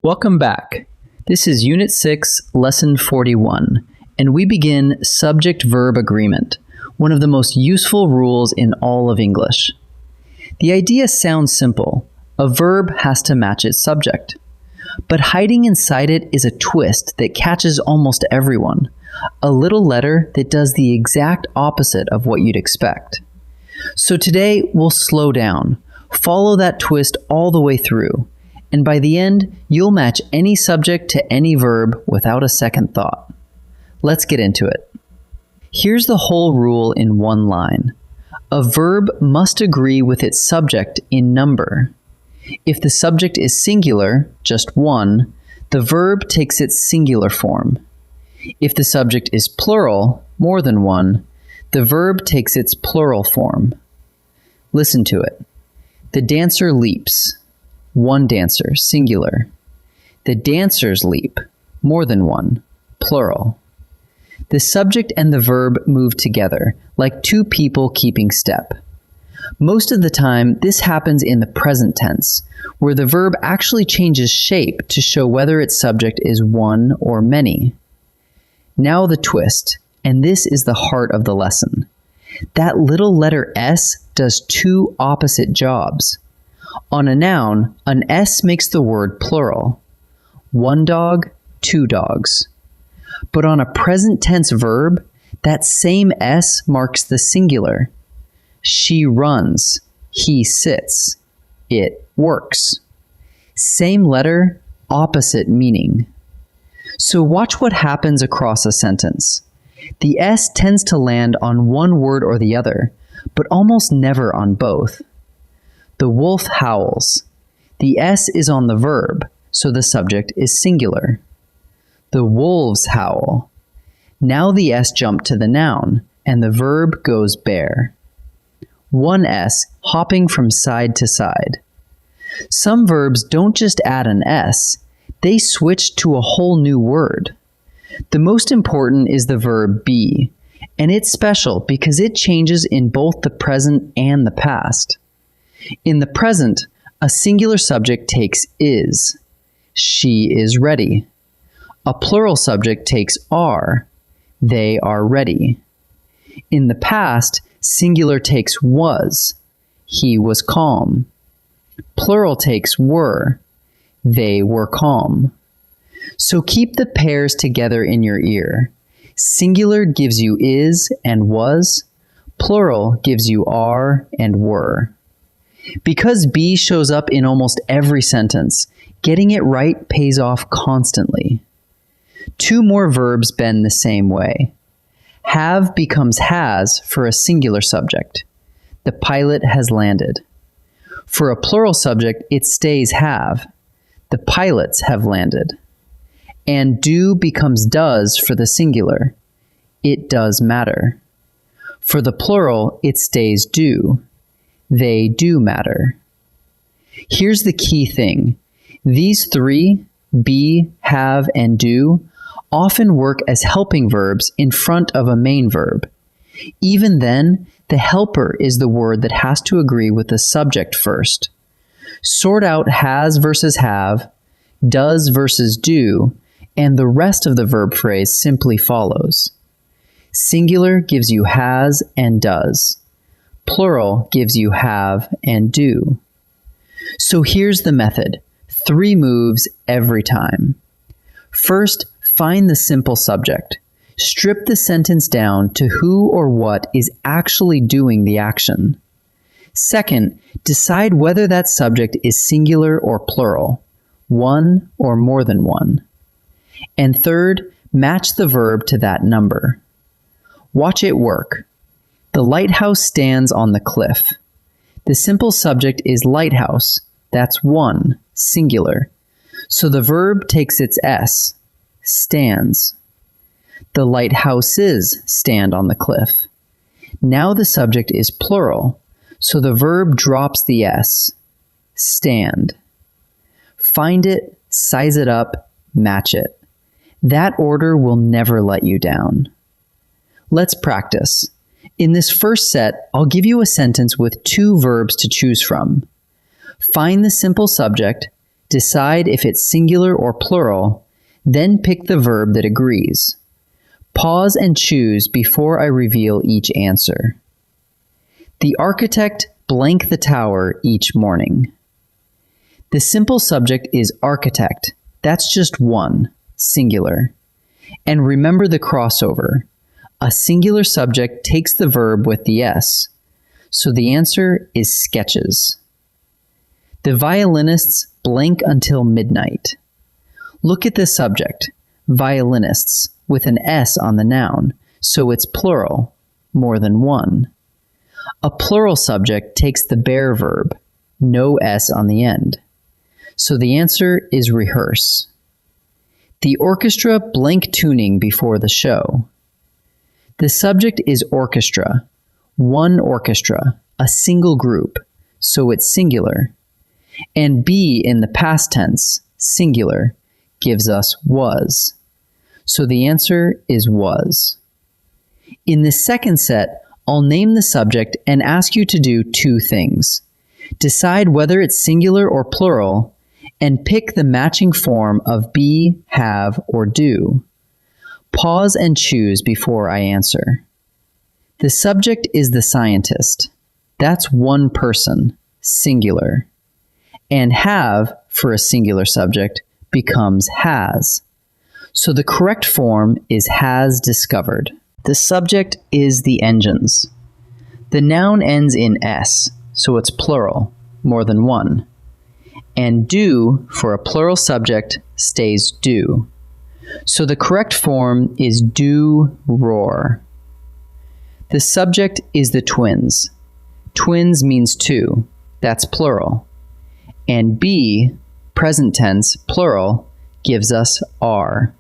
Welcome back. This is Unit 6, Lesson 41, and we begin subject-verb agreement, one of the most useful rules in all of English. The idea sounds simple. A verb has to match its subject. But hiding inside it is a twist that catches almost everyone, a little letter that does the exact opposite of what you'd expect. So today, we'll slow down, follow that twist all the way through, and by the end, you'll match any subject to any verb without a second thought. Let's get into it. Here's the whole rule in one line. A verb must agree with its subject in number. If the subject is singular, just one, the verb takes its singular form. If the subject is plural, more than one, the verb takes its plural form. Listen to it. The dancer leaps. One dancer, singular. The dancers leap, more than one, plural. The subject and the verb move together, like two people keeping step. Most of the time, this happens in the present tense, where the verb actually changes shape to show whether its subject is one or many. Now the twist, and this is the heart of the lesson. That little letter S does two opposite jobs. On a noun, an S makes the word plural. One dog, two dogs. But on a present tense verb, that same S marks the singular. She runs. He sits. It works. Same letter, opposite meaning. So watch what happens across a sentence. The S tends to land on one word or the other, but almost never on both. The wolf howls. The S is on the verb, so the subject is singular. The wolves howl. Now the S jumped to the noun, and the verb goes bare. One S hopping from side to side. Some verbs don't just add an S, they switch to a whole new word. The most important is the verb be, and it's special because it changes in both the present and the past. In the present, a singular subject takes is. She is ready. A plural subject takes are. They are ready. In the past, singular takes was. He was calm. Plural takes were. They were calm. So keep the pairs together in your ear. Singular gives you is and was. Plural gives you are and were. Because be shows up in almost every sentence, getting it right pays off constantly. Two more verbs bend the same way. Have becomes has for a singular subject. The pilot has landed. For a plural subject, it stays have. The pilots have landed. And do becomes does for the singular. It does matter. For the plural, it stays do. They do matter. Here's the key thing. These three, be, have, and do, often work as helping verbs in front of a main verb. Even then, the helper is the word that has to agree with the subject first. Sort out has versus have, does versus do, and the rest of the verb phrase simply follows. Singular gives you has and does. Plural gives you have and do. So here's the method. 3 moves every time. First, find the simple subject. Strip the sentence down to who or what is actually doing the action. Second, decide whether that subject is singular or plural, one or more than one. And third, match the verb to that number. Watch it work. The lighthouse stands on the cliff. The simple subject is lighthouse. That's one, singular. So the verb takes its S, stands. The lighthouses stand on the cliff. Now the subject is plural, so the verb drops the S, stand. Find it, size it up, match it. That order will never let you down. Let's practice. In this first set, I'll give you a sentence with 2 verbs to choose from. Find the simple subject, Decide if it's singular or plural, then pick the verb that agrees. Pause and choose before I reveal each answer. The architect blank the tower each morning. The simple subject is architect. That's just one, singular. And remember the crossover. A singular subject takes the verb with the S. So the answer is sketches. The violinists blank until midnight. Look at the subject, violinists, with an S on the noun, so it's plural, more than one. A plural subject takes the bear verb, no S on the end. So the answer is rehearse. The orchestra blank tuning before the show. The subject is orchestra, one orchestra, a single group, so it's singular. And be in the past tense, singular, gives us was. So the answer is was. In the second set, I'll name the subject and ask you to do two things. Decide whether it's singular or plural, and pick the matching form of be, have, or do. Pause and choose before I answer. The subject is the scientist. That's one person, singular. And have, for a singular subject, becomes has. So the correct form is has discovered. The subject is the engines. The noun ends in S, so it's plural, more than one. And do, for a plural subject, stays do. So the correct form is do roar. The subject is the twins. Twins means two. That's plural. And be, present tense, plural, gives us are.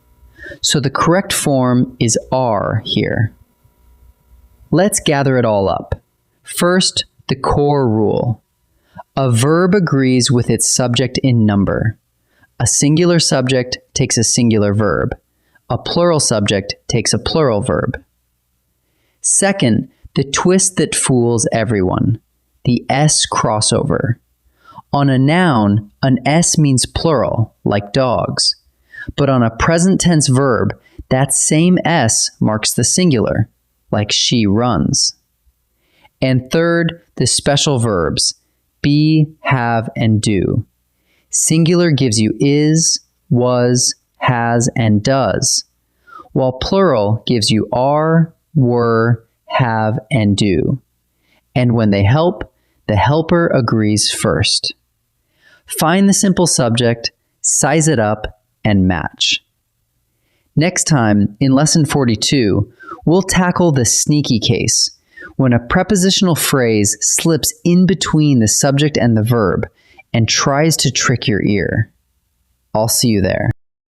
So the correct form is are here. Let's gather it all up. First, the core rule. A verb agrees with its subject in number. A singular subject takes a singular verb. A plural subject takes a plural verb. Second, the twist that fools everyone. The S crossover. On a noun, an S means plural, like dogs. But on a present tense verb, that same S marks the singular, like she runs. And third, the special verbs, be, have, and do. Singular gives you is, was, has, and does, while plural gives you are, were, have, and do. And when they help, the helper agrees first. Find the simple subject, size it up, and match. Next time, in Lesson 42, we'll tackle the sneaky case, when a prepositional phrase slips in between the subject and the verb and tries to trick your ear. I'll see you there.